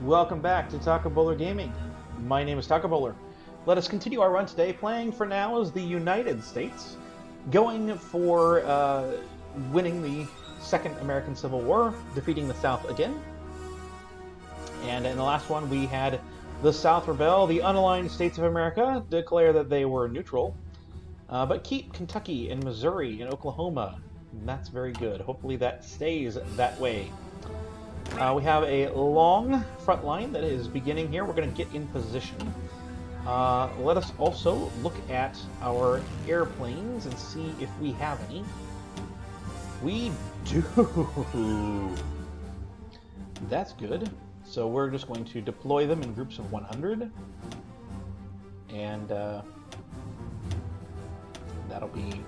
Welcome back to Taco Bowler Gaming. My name is Taco Bowler. Let us continue our run today, playing for now as the United States, going for winning the Second American Civil War, defeating the South again. And in the last one, we had the South rebel, the unaligned states of America declare that they were neutral, but keep Kentucky and Missouri and Oklahoma. And that's very good. Hopefully that stays that way. We have a long front line that is beginning here. We're going to get in position. Let us also look at our airplanes and see if we have any. We do. That's good. So we're just going to deploy them in groups of 100. And that'll be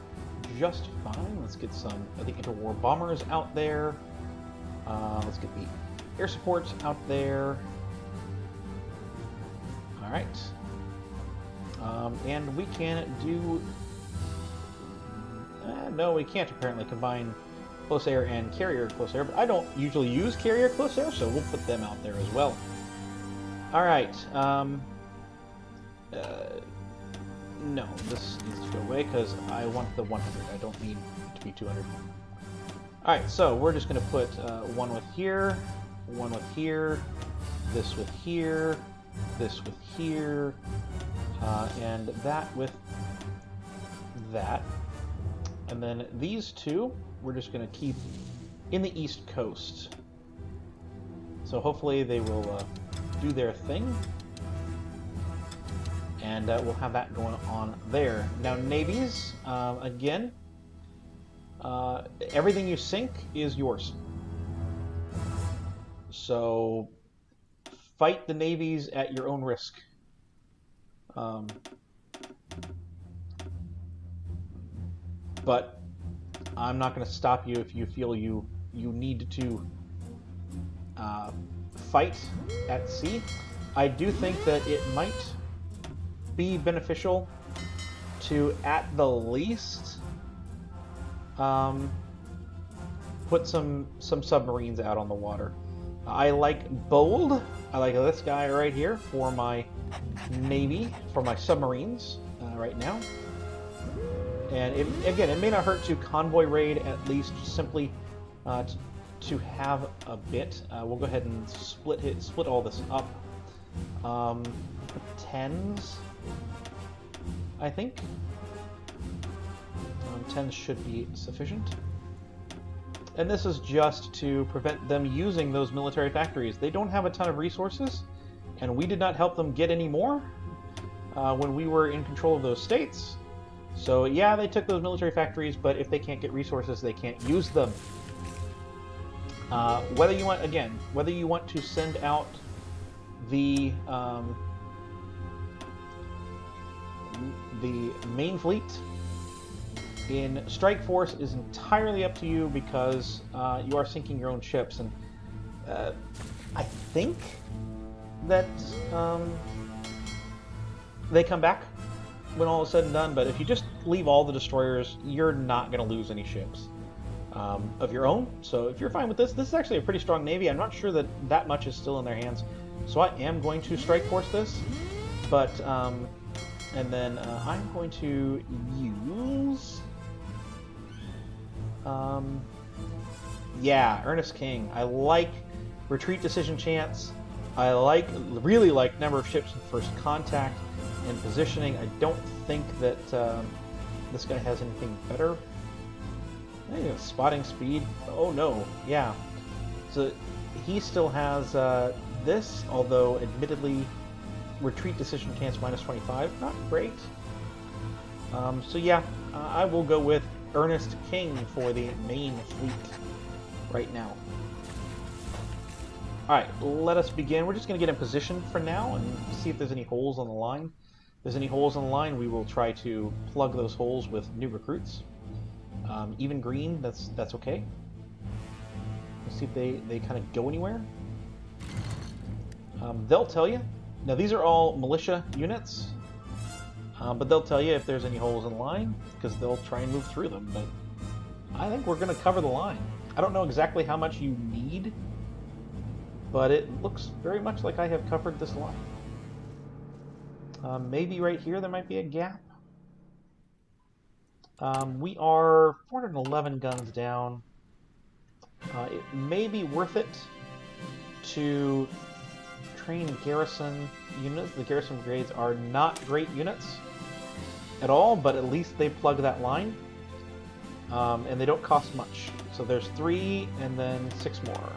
just fine. Let's get some of the interwar bombers out there. Let's get the air supports out there. All right. And we can do... no, we can't apparently combine close air and carrier close air, but I don't usually use carrier close air, so we'll put them out there as well. All right. No, this needs to go away because I want the 100. I don't need it to be 200. Alright, so we're just going to put one with here, one with here, this with here, this with here, and that with that. And then these two, we're just going to keep in the East Coast. So hopefully they will do their thing. And we'll have that going on there. Now, navies, again, everything you sink is yours. So fight the navies at your own risk. But I'm not going to stop you if you feel you need to fight at sea. I do think that it might be beneficial to, at the least, put some submarines out on the water. I like bold. I like this guy right here for my navy, for my submarines right now. And again, it may not hurt to convoy raid, at least simply to have a bit. We'll go ahead and split all this up. 10s, I think. 10s should be sufficient. And this is just to prevent them using those military factories. They don't have a ton of resources, and we did not help them get any more when we were in control of those states. So yeah, they took those military factories, but if they can't get resources, they can't use them. Whether you want to send out the main fleet in Strike Force is entirely up to you, because you are sinking your own ships, and I think that they come back when all is said and done, but if you just leave all the destroyers, you're not going to lose any ships of your own. So if you're fine with this is actually a pretty strong navy. I'm not sure that much is still in their hands, so I am going to Strike Force this, but and then I'm going to use yeah, Ernest King. I like retreat decision chance. I really like number of ships in first contact and positioning. I don't think that this guy has anything better. Spotting speed. Oh no, yeah. So he still has this, although admittedly retreat decision chance -25. Not great. So yeah, I will go with Ernest King for the main fleet right now. Alright, let us begin. We're just going to get in position for now and see if there's any holes on the line. If there's any holes on the line, we will try to plug those holes with new recruits. Even green, that's okay. Let's see if they kind of go anywhere. They'll tell you. Now these are all militia units, but they'll tell you if there's any holes in the line, because they'll try and move through them. But I think we're going to cover the line. I don't know exactly how much you need but it looks very much like I have covered this line. Maybe right here there might be a gap. We are 411 guns down. It may be worth it to train garrison units. The garrison brigades are not great units at all, but at least they plug that line. And they don't cost much. So there's 3 and then 6 more.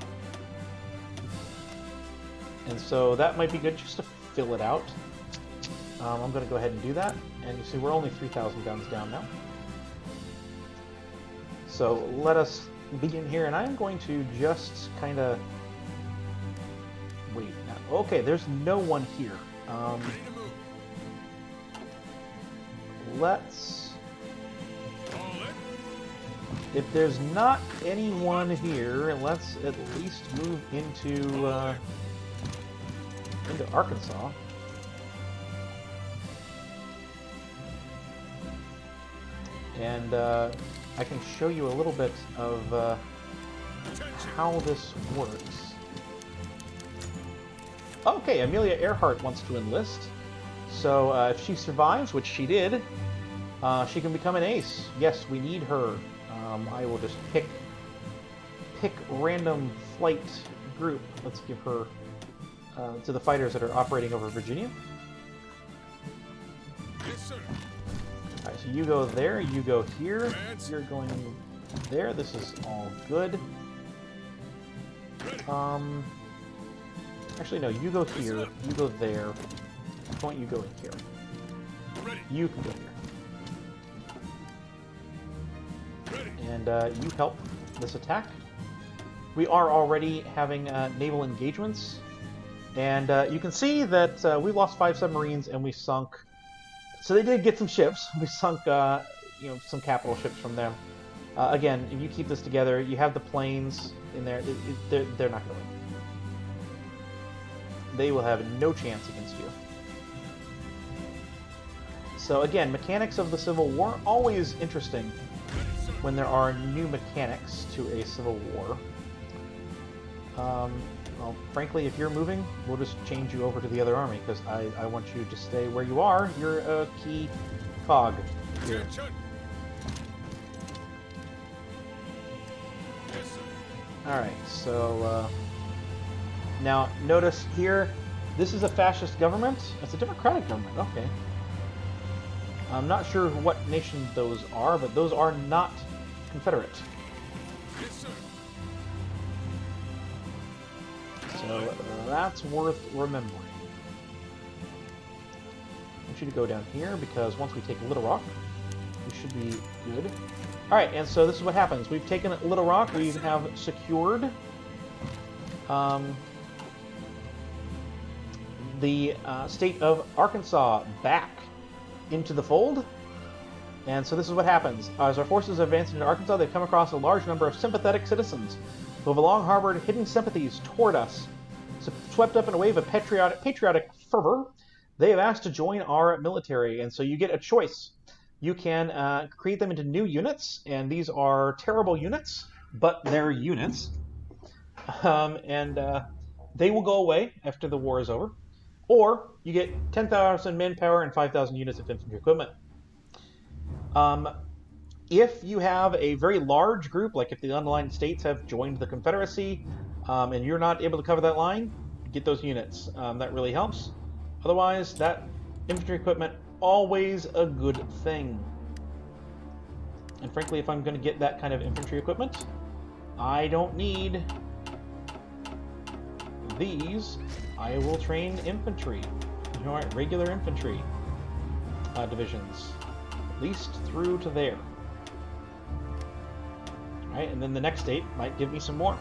And so that might be good just to fill it out. I'm going to go ahead and do that. And you see we're only 3,000 guns down now. So let us begin here, and I'm going to just kind of wait. Okay, there's no one here. Let's... If there's not anyone here, let's at least move into Arkansas. And I can show you a little bit of how this works. Okay, Amelia Earhart wants to enlist. So if she survives, which she did, she can become an ace. Yes, we need her. I will just pick random flight group. Let's give her to the fighters that are operating over Virginia. Yes, sir. Alright, so you go there, you go here, you're going there, this is all good. Actually no, you go here, you go there. Why don't you go in here? You can go here. And you help this attack. We are already having naval engagements. And you can see that we lost 5 submarines and we sunk... So they did get some ships. We sunk, some capital ships from them. Again, if you keep this together, you have the planes in there. They're not going to win. They will have no chance against you. So again, mechanics of the Civil War, always interesting when there are new mechanics to a Civil War. Well, frankly, if you're moving, we'll just change you over to the other army, because I want you to stay where you are. You're a key cog here. Alright, so now notice here, this is a fascist government. It's a democratic government, okay. I'm not sure what nation those are, but those are not Confederate. So that's worth remembering. I want you to go down here, because once we take Little Rock, we should be good. Alright, and so this is what happens. We've taken Little Rock, we have secured the state of Arkansas back into the fold. And so this is what happens. As our forces advance into Arkansas, they've come across a large number of sympathetic citizens who have long harbored hidden sympathies toward us. Swept up in a wave of patriotic fervor, they have asked to join our military, and so you get a choice. You can create them into new units, and these are terrible units, but they're units. They will go away after the war is over. Or you get 10,000 manpower and 5,000 units of infantry equipment. If you have a very large group, like if the unaligned states have joined the Confederacy, and you're not able to cover that line, get those units. That really helps. Otherwise, that infantry equipment, always a good thing. And frankly, if I'm going to get that kind of infantry equipment, I don't need these. I will train infantry. You know, regular infantry divisions. At least through to there. Alright, and then the next state might give me some more.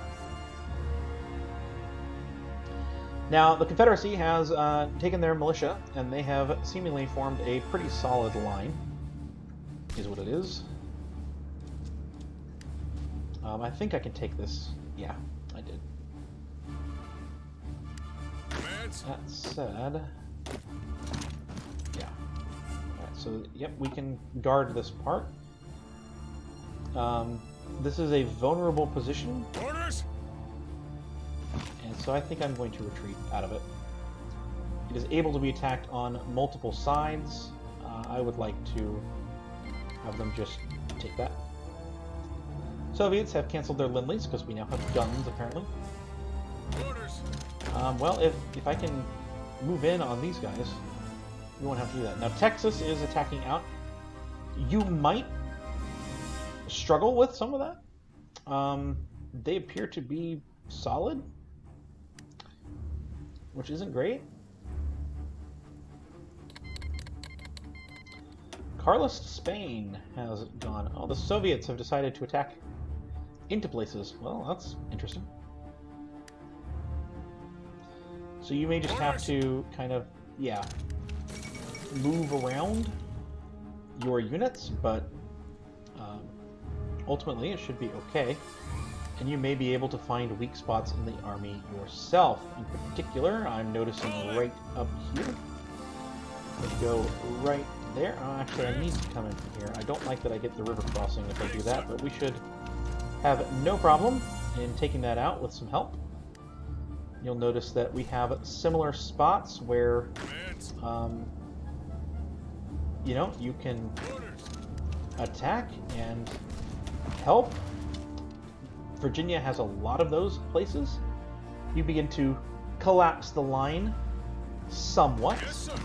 Now, the Confederacy has taken their militia, and they have seemingly formed a pretty solid line, is what it is. I think I can take this. Yeah, I did. That said... Yeah. Alright, so, yep, we can guard this part. This is a vulnerable position. Orders! And so I think I'm going to retreat out of it. It is able to be attacked on multiple sides. I would like to have them just take that. Soviets have canceled their Lindleys because we now have guns, apparently. Well, if I can move in on these guys, we won't have to do that. Now, Texas is attacking out. You might struggle with some of that. They appear to be solid, which isn't great. Carlos Spain has gone. Oh, the Soviets have decided to attack into places. Well, that's interesting. So you may just have to kind of, yeah, move around your units, but ultimately it should be okay. And you may be able to find weak spots in the army yourself. In particular, I'm noticing right up here. Let's go right there. Oh, actually, I need to come in from here. I don't like that I get the river crossing if I do that, but we should have no problem in taking that out with some help. You'll notice that we have similar spots where, you know, you can attack and help. Virginia has a lot of those places. You begin to collapse the line somewhat. Yes, sir.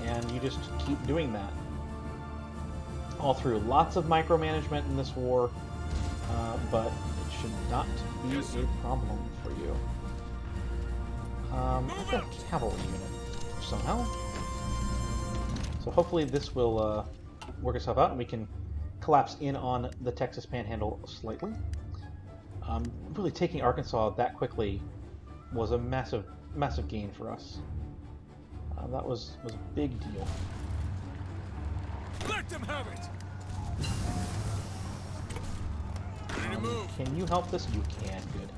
And you just keep doing that all through. Lots of micromanagement in this war, but it should not be a problem for you. I've got a cavalry unit somehow. So hopefully this will work itself out and we can collapse in on the Texas Panhandle slightly. Really taking Arkansas that quickly was a massive gain for us. That was a big deal. Let them have it. Ready to move. Can you help this? You can. Good.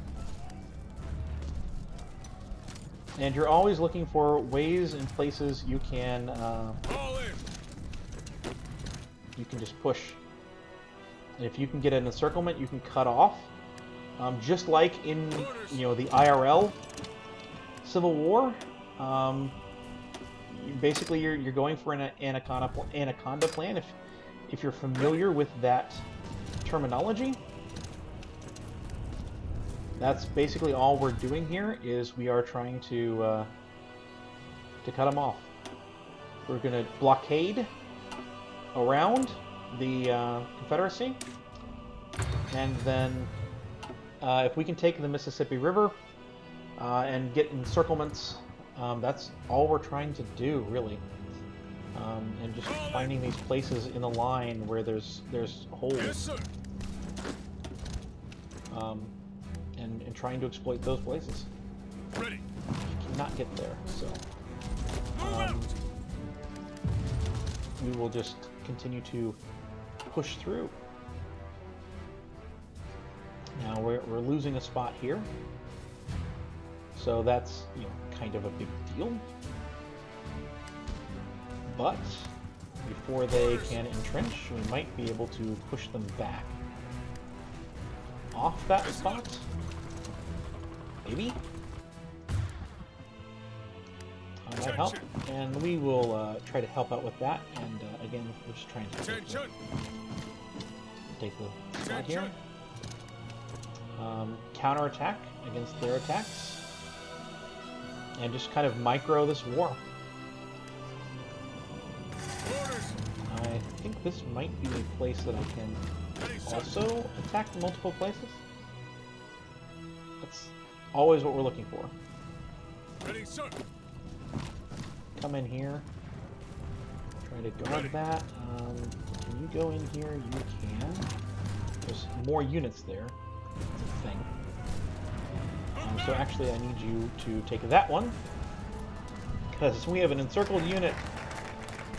And you're always looking for ways and places you can All in. you can just push. And if you can get an encirclement, you can cut off. Just like in the IRL Civil War. Basically, you're going for an anaconda plan. If you're familiar with that terminology, that's basically all we're doing here. Is we are trying to cut them off. We're going to blockade around the Confederacy, and then if we can take the Mississippi River and get encirclements. That's all we're trying to do, really, and just finding these places in the line where there's holes, Yes, sir. and trying to exploit those places. Ready. You cannot get there, so Move out. we will just continue to push through. Now we're losing a spot here, so that's kind of a big deal. But before they can entrench, we might be able to push them back off that spot. Maybe. Might help, and we will try to help out with that. And again, we're just trying to take the spot here. Counterattack against their attacks. And just kind of micro this war. I think this might be a place that I can also attack multiple places. That's always what we're looking for. Ready, sir. Come in here. Try to guard that. Can you go in here? You can. There's more units there. That's a thing. So actually I need you to take that one, because we have an encircled unit.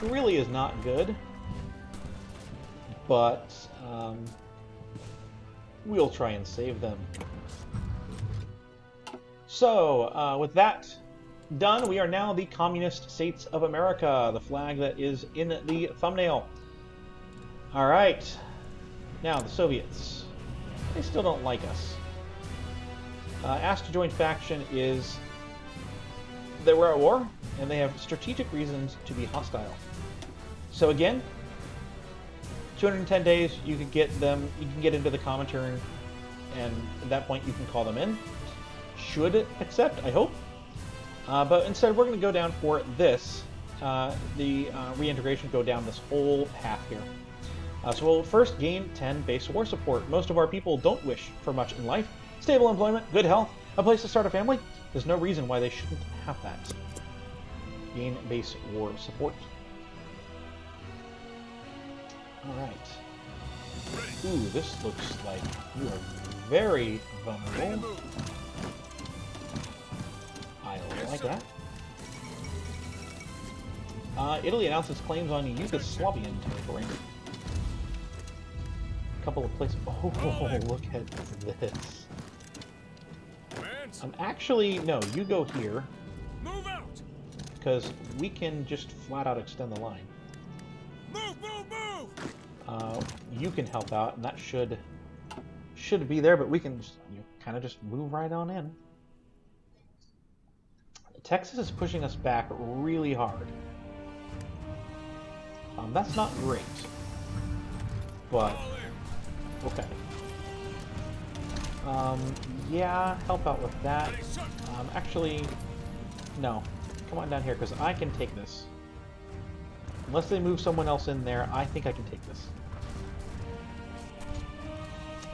It really is not good, but we'll try and save them. So with that done, we are now the Communist States of America, the flag that is in the thumbnail. Alright, now the Soviets. They still don't like us. Asked to join faction is that we're at war, and they have strategic reasons to be hostile. So again, 210 days, you can get them. You can get into the commentary, and at that point, you can call them in. Should accept, I hope. But instead, we're going to go down for this. The reintegration go down this whole path here. So we'll first gain 10 base war support. Most of our people don't wish for much in life. Stable employment, good health, a place to start a family. There's no reason why they shouldn't have that. Gain base war support. Alright. Ooh, this looks like you are very vulnerable. I like that. Italy announces claims on Yugoslavian territory. Couple of places. Oh, look at this. Actually, no, you go here. Move out! Because we can just flat out extend the line. Move, move, move! You can help out, and that should be there, but we can just, kind of just move right on in. Texas is pushing us back really hard. That's not great, but okay. Yeah, help out with that. Actually, no. Come on down here, because I can take this. Unless they move someone else in there, I think I can take this.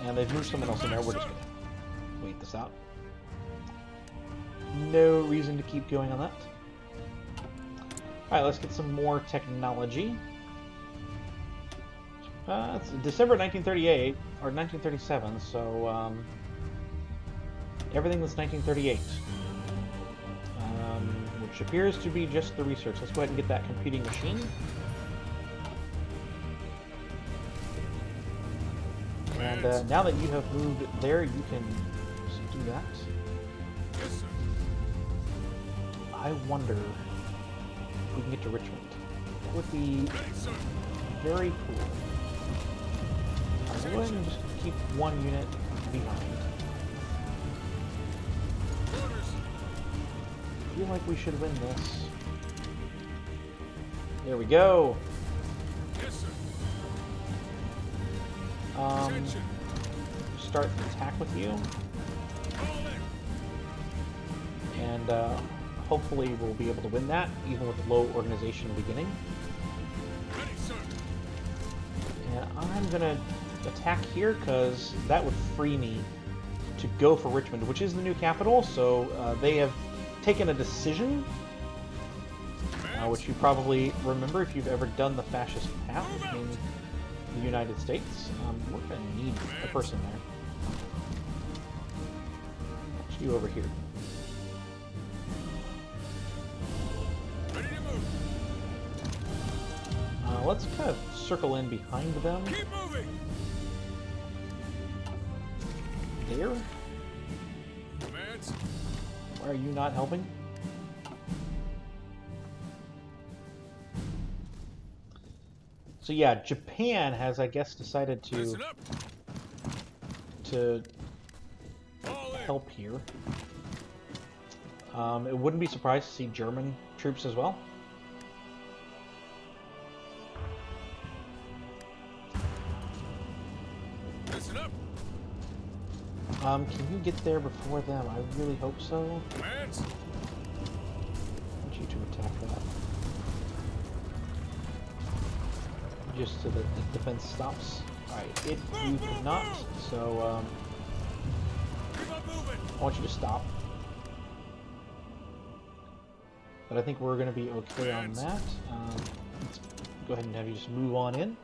And they've moved someone else in there, we're just going to wait this out. No reason to keep going on that. Alright, let's get some more technology. It's December 1938, or 1937, so everything that's 1938. Which appears to be just the research. Let's go ahead and get that computing machine. And now that you have moved there, you can just do that. Yes, sir. I wonder if we can get to Richmond. That would be very cool. I'll go ahead and just keep one unit behind. I feel like we should win this. There we go. Yes, sir. Attention. Start the attack with you. And hopefully we'll be able to win that, even with low organization beginning. Ready, sir. And I'm gonna attack here because that would free me to go for Richmond, which is the new capital. So they have taken a decision, which you probably remember if you've ever done the fascist path in the United States. We're gonna need a person there. What's you over here? Ready to move. Let's kind of circle in behind them. Keep moving. There. Commands. Why are you not helping? So yeah, Japan has, I guess, decided Listen up. to All in. help here. It wouldn't be surprised to see German troops as well. Listen up. Can you get there before them? I really hope so. Commands. I want you to attack that. Just so that the defense stops. Alright, you cannot, so Keep on moving. I want you to stop. But I think we're going to be okay on that. Let's go ahead and have you just move on in.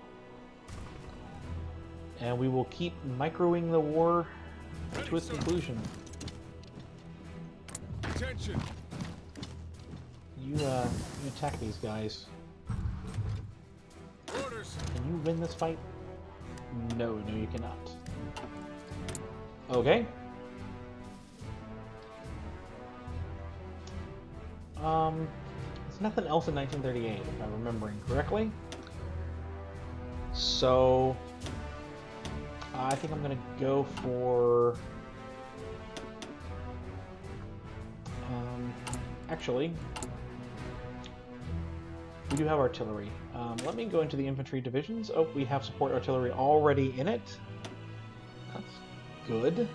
And we will keep microing the war to its conclusion. Attention. You attack these guys. Orders. Can you win this fight? No, you cannot. Okay. There's nothing else in 1938, if I'm remembering correctly. So I think I'm gonna go for Actually, we do have artillery. Let me go into the infantry divisions. Oh, we have support artillery already in it. That's good.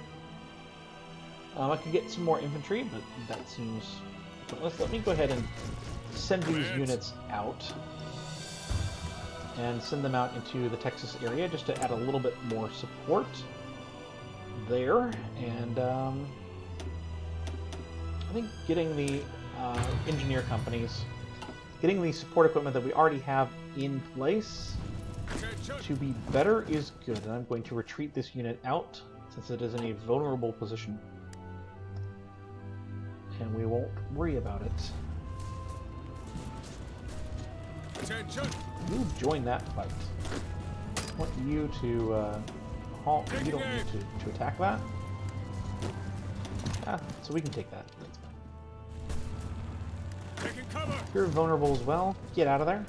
I could get some more infantry, but that seems pointless. Let me go ahead and send these units out. And send them out into the Texas area just to add a little bit more support there. And I think getting the engineer companies, getting the support equipment that we already have in place to be better is good. And I'm going to retreat this unit out since it is in a vulnerable position. And we won't worry about it. Attention. You join that fight. I want you to halt. You don't need to attack that. Ah, so we can take that. That's fine. Taking cover. You're vulnerable as well. Get out of there.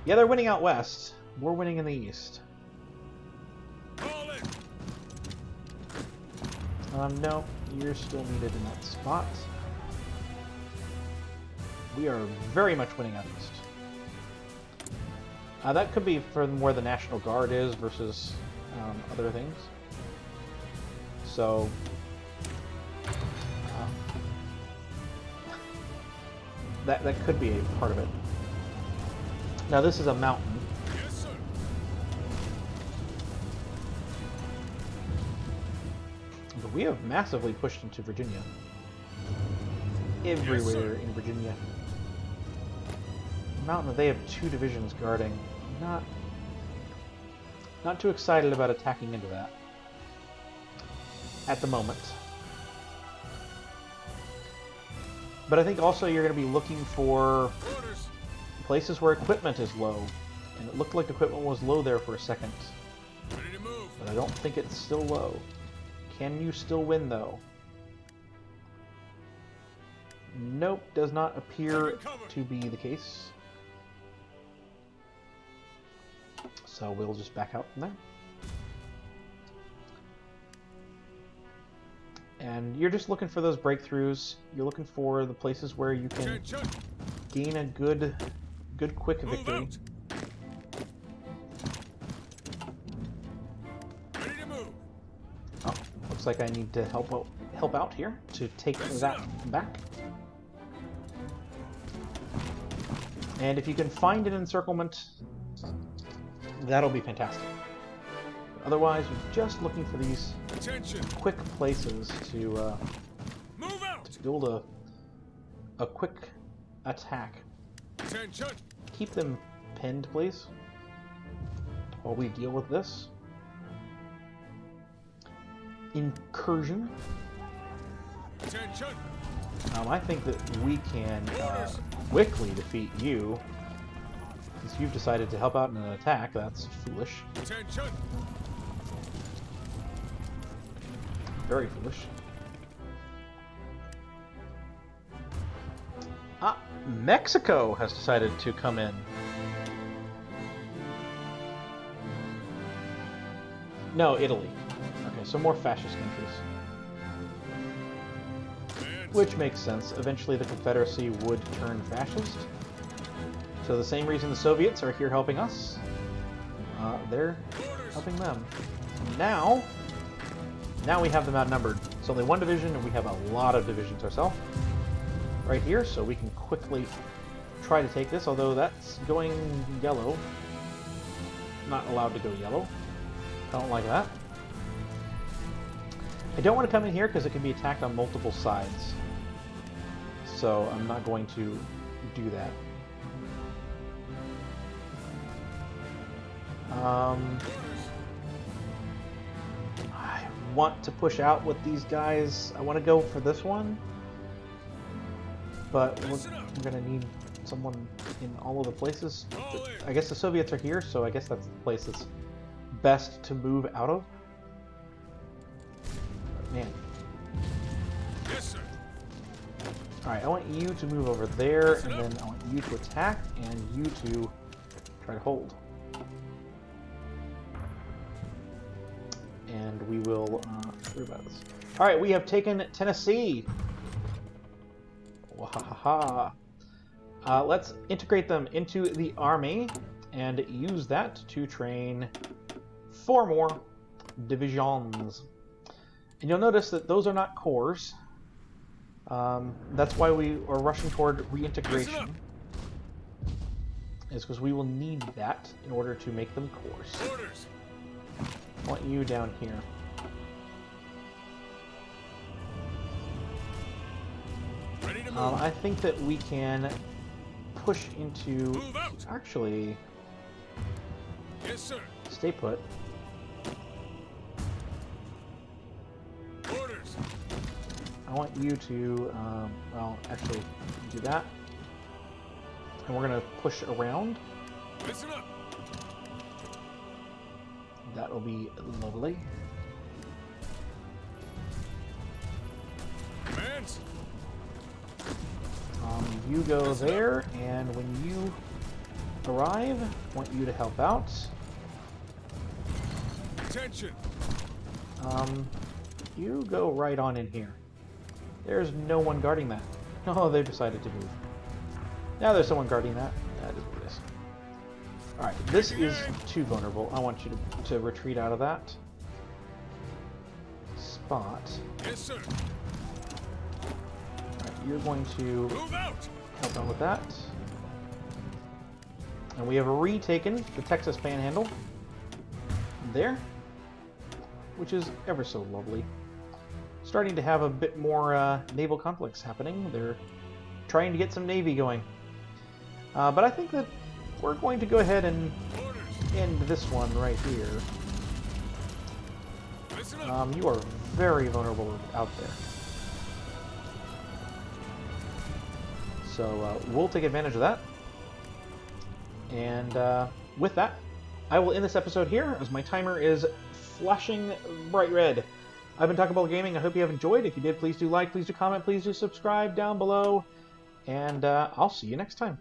Yeah, they're winning out west. We're winning in the east. Fall in. No, you're still needed in that spot. We are very much winning out east. That could be from where the National Guard is versus other things. So, that could be a part of it. Now this is a mountain. Yes, sir. But we have massively pushed into Virginia. Everywhere in Virginia. Mountain that they have 2 divisions guarding. Not too excited about attacking into that at the moment. But I think also you're going to be looking for Orders. places where equipment is low. And it looked like equipment was low there for a second. Ready to move. But I don't think it's still low. Can you still win though? Nope, does not appear to be the case. So we'll just back out from there. And you're just looking for those breakthroughs. You're looking for the places where you can gain a good quick victory. Move out. Ready to move. Oh, looks like I need to help out here to take that back. And if you can find an encirclement, that'll be fantastic. Otherwise, you're just looking for these quick places to Move out. to build a quick attack. Attention. Keep them pinned, please, while we deal with this incursion. Attention. I think that we can quickly defeat you. Since you've decided to help out in an attack, that's foolish. Attention. Very foolish. Ah, Mexico has decided to come in. No, Italy. Okay, so more fascist countries. Which makes sense. Eventually the Confederacy would turn fascist. So the same reason the Soviets are here helping us, they're helping them. Now we have them outnumbered. It's only 1 division, and we have a lot of divisions ourselves right here, so we can quickly try to take this, although that's going yellow. Not allowed to go yellow. I don't like that. I don't want to come in here because it can be attacked on multiple sides. So I'm not going to do that. I want to push out with these guys. I want to go for this one. But we're going to need someone in all of the places. I guess the Soviets are here, so I guess that's the place that's best to move out of. Man. Yes, sir. Alright, I want you to move over there, and then I want you to attack, and you to try to hold. And and we will worry about this. All right, we have taken Tennessee. Wahaha. Let's integrate them into the army and use that to train 4 more divisions. And you'll notice that those are not corps. That's why we are rushing toward reintegration. Is because we will need that in order to make them corps. Orders. I want you down here. Ready to move. I think that we can push into... Move out. Actually, Yes, sir. stay put. Orders. I want you to, well, actually, do that. And we're going to push around. Listen up. That will be lovely. Commands. You go there, and when you arrive, I want you to help out. Attention. You go right on in here. There's no one guarding that. Oh, they decided to move. Now there's someone guarding that. That is what it is. Alright, this is too vulnerable. I want you to retreat out of that spot. Yes, sir. Alright, you're going to Move out. help out with that. And we have retaken the Texas Panhandle. There. Which is ever so lovely. Starting to have a bit more naval conflicts happening. They're trying to get some Navy going. But I think that we're going to go ahead and Orders. end this one right here. Listen up. You are very vulnerable out there. So we'll take advantage of that. And with that, I will end this episode here as my timer is flashing bright red. I've been Taco Bell Gaming. I hope you have enjoyed. If you did, please do like, please do comment, please do subscribe down below. And I'll see you next time.